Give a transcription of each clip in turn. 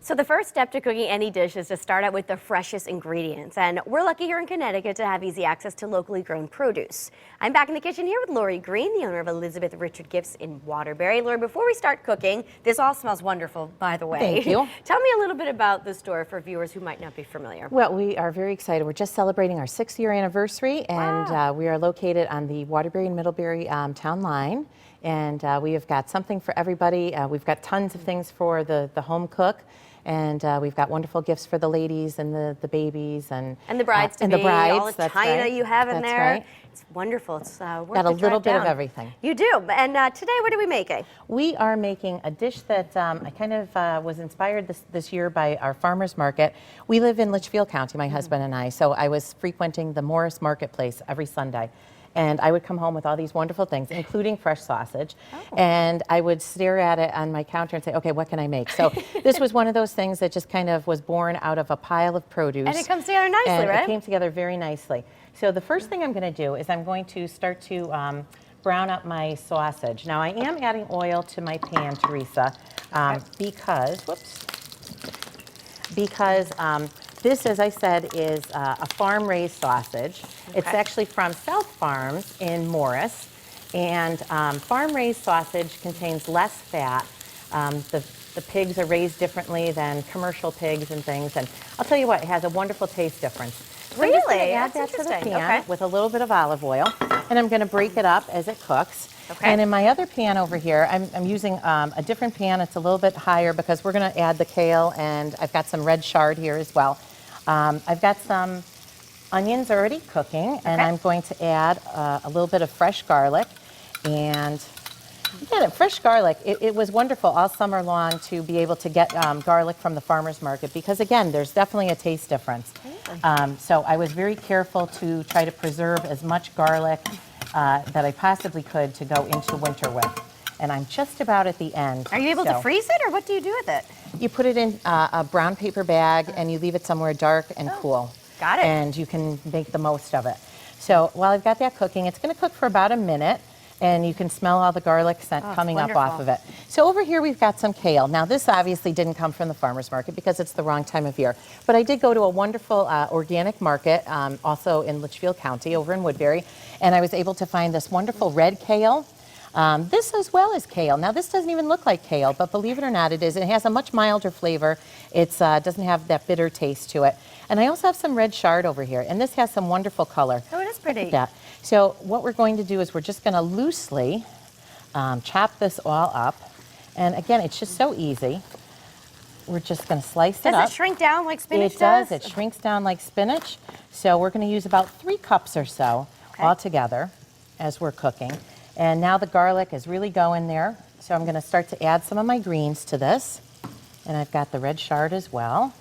So the first step to cooking any dish is to start out with the freshest ingredients. And we're lucky here in Connecticut to have easy access to locally grown produce. I'm back in the kitchen here with Lori Greene, the owner of Elizabeth Richard Gifts in Waterbury. Lori, before we start cooking, this all smells wonderful, by the way. Thank you. Tell me a little bit about the store for viewers who might not be familiar. Well, we are very excited. We're just celebrating our 6th-year anniversary, and Wow. we are located on the Waterbury and Middlebury town line. And we have got something for everybody. We've got tons of things for the home cook. And we've got wonderful gifts for the ladies and the babies and the brides to and be, the brides. all the That's china right. you have in That's there. Right. It's wonderful. It's worth Got a the little drive bit down. of everything. You do. And today, what are we making? We are making a dish that I kind of was inspired this year by our farmers market. We live in Litchfield County, my husband and I, so I was frequenting the Morris Marketplace every Sunday. And I would come home with all these wonderful things, including fresh sausage. Oh. And I would stare at it on my counter and say, okay, what can I make? So this was one of those things that just kind of was born out of a pile of produce. And it comes together nicely, and right? It came together very nicely. So the first thing I'm going to do is I'm going to start to brown up my sausage. Now I am adding oil to my pan, Teresa, because this, as I said, is a farm-raised sausage. Okay. It's actually from South Farms in Morris, and farm-raised sausage contains less fat. The pigs are raised differently than commercial pigs and things, and I'll tell you what, it has a wonderful taste difference. So really? I'm just gonna add that to the pan with a little bit of olive oil, and I'm going to break it up as it cooks. Okay. And in my other pan over here, I'm using a different pan. It's a little bit higher because we're going to add the kale, and I've got some red chard here as well. I've got some onions already cooking, and I'm going to add a little bit of fresh garlic. And again, fresh garlic, it was wonderful all summer long to be able to get garlic from the farmer's market because, again, there's definitely a taste difference. So I was very careful to try to preserve as much garlic that I possibly could to go into winter with. And I'm just about at the end. Are you able to freeze it, or what do you do with it? You put it in a brown paper bag, and you leave it somewhere dark and cool. Got it. And you can make the most of it. So while I've got that cooking, it's going to cook for about a minute, and you can smell all the garlic scent coming up off of it. So over here we've got some kale. Now this obviously didn't come from the farmer's market because it's the wrong time of year. But I did go to a wonderful organic market, also in Litchfield County, over in Woodbury, and I was able to find this wonderful red kale. This as well as kale. Now this doesn't even look like kale, but believe it or not, it is. It has a much milder flavor. It doesn't have that bitter taste to it. And I also have some red chard over here, and this has some wonderful color. Oh, it is pretty. Look at that. So what we're going to do is we're just going to loosely chop this all up. And again, it's just so easy. We're just going to slice it up. Does it shrink down like spinach does? It shrinks down like spinach. So we're going to use about 3 cups or so all together as we're cooking. And now the garlic is really going there. So I'm going to start to add some of my greens to this. And I've got the red chard as well.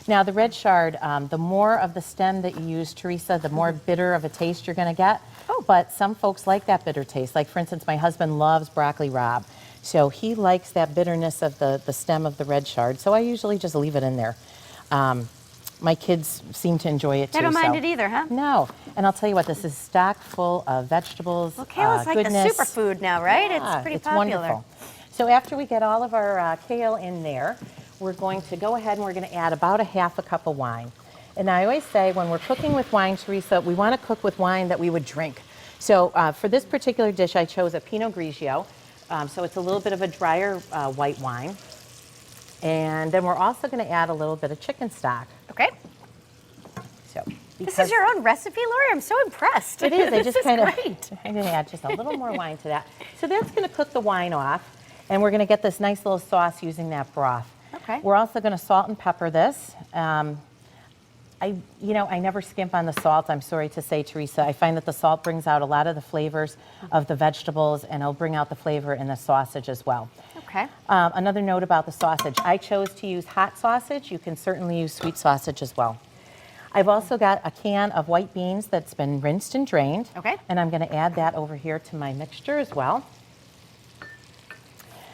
Now the red chard, the more of the stem that you use, Teresa, the more bitter of a taste you're going to get. Oh. But some folks like that bitter taste. Like, for instance, my husband loves broccoli rabe. So he likes that bitterness of the stem of the red chard. So I usually just leave it in there. My kids seem to enjoy it too. They don't mind it either, huh? No. And I'll tell you what, this is stocked full of vegetables. Well, kale is like the superfood now, right? Yeah, it's pretty popular. Wonderful. So after we get all of our kale in there, we're going to go ahead and we're going to add about a half a cup of wine. And I always say when we're cooking with wine, Teresa, we want to cook with wine that we would drink. So for this particular dish, I chose a Pinot Grigio. So it's a little bit of a drier white wine. And then we're also going to add a little bit of chicken stock. Okay. So this is your own recipe, Lori? I'm so impressed. It is. I just kind of, I'm going to add just a little more wine to that. So that's going to cook the wine off, and we're going to get this nice little sauce using that broth. Okay. We're also going to salt and pepper this. I never skimp on the salt, I'm sorry to say, Teresa. I find that the salt brings out a lot of the flavors of the vegetables, and it'll bring out the flavor in the sausage as well. Okay. Another note about the sausage. I chose to use hot sausage. You can certainly use sweet sausage as well. I've also got a can of white beans that's been rinsed and drained. Okay. And I'm going to add that over here to my mixture as well.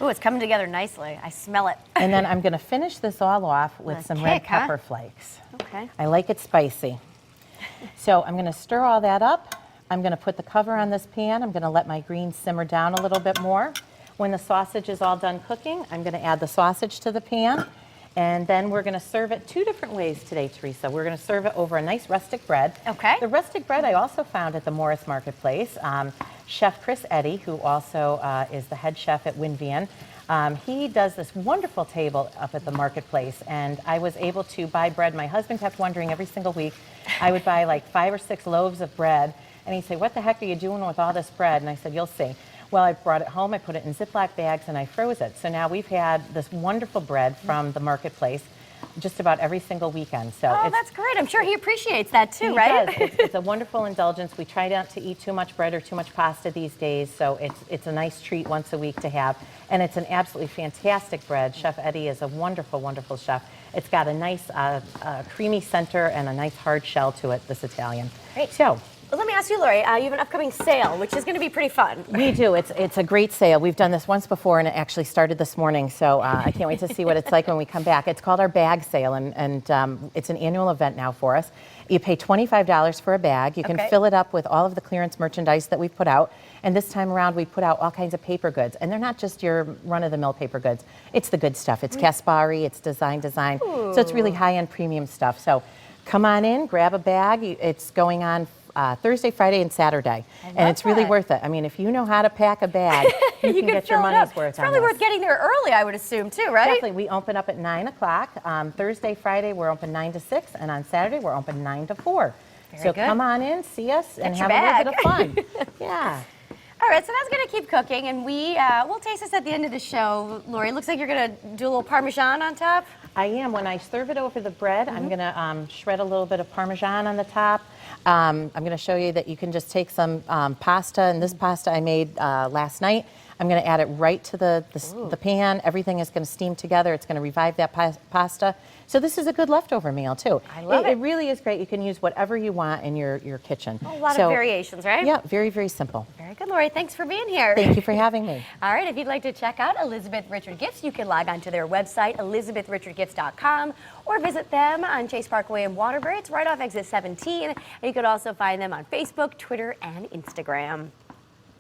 Oh, it's coming together nicely. I smell it. And then I'm going to finish this all off with some red pepper flakes. Okay. I like it spicy. So I'm going to stir all that up. I'm going to put the cover on this pan. I'm going to let my greens simmer down a little bit more. When the sausage is all done cooking, I'm going to add the sausage to the pan. And then we're going to serve it 2 different ways today, Teresa. We're going to serve it over a nice rustic bread. Okay. The rustic bread I also found at the Morris Marketplace. Chef Chris Eddy, who also is the head chef at Winvian, he does this wonderful table up at the marketplace, and I was able to buy bread. My husband kept wondering every single week. I would buy like 5 or 6 loaves of bread, and he'd say, "What the heck are you doing with all this bread?" And I said, "You'll see." Well, I brought it home, I put it in Ziploc bags, and I froze it. So now we've had this wonderful bread from the marketplace just about every single weekend. So that's great. I'm sure he appreciates that too, he right? Does. It's a wonderful indulgence. We try not to eat too much bread or too much pasta these days, so it's a nice treat once a week to have. And it's an absolutely fantastic bread. Chef Eddy is a wonderful, wonderful chef. It's got a nice creamy center and a nice hard shell to it, this Italian. Great. So, well, let me ask you, Lori, you have an upcoming sale, which is going to be pretty fun. we do. It's a great sale. We've done this once before, and it actually started this morning, so I can't wait to see what it's like when we come back. It's called our bag sale, and it's an annual event now for us. You pay $25 for a bag. You can fill it up with all of the clearance merchandise that we've put out, and this time around we put out all kinds of paper goods, and they're not just your run-of-the-mill paper goods. It's the good stuff. It's Caspari, it's design, so it's really high-end premium stuff. So come on in, grab a bag. It's going on Thursday, Friday, and Saturday. And it's really worth it. I mean, if you know how to pack a bag, you can get your money's worth. It's probably worth getting there early, I would assume, too, right? Definitely. We open up at 9 o'clock. Thursday, Friday, we're open 9 to 6, and on Saturday, we're open 9 to 4. So come on in, see us, and have a little bit of fun. Yeah. All right, so that's going to keep cooking, and we'll taste this at the end of the show. Lori, it looks like you're going to do a little Parmesan on top. I am. When I serve it over the bread, I'm going to shred a little bit of Parmesan on the top. I'm going to show you that you can just take some pasta, and this pasta I made last night. I'm going to add it right to the pan. Everything is going to steam together. It's going to revive that pasta. So this is a good leftover meal, too. I love it. It really is great. You can use whatever you want in your kitchen. A lot of variations, right? Yeah, very, very simple. Very good, Lori. Thanks for being here. Thank you for having me. All right, if you'd like to check out Elizabeth Richard Gifts, you can log on to their website, elizabethrichardgifts.com, or visit them on Chase Parkway in Waterbury. It's right off exit 17. And you could also find them on Facebook, Twitter, and Instagram.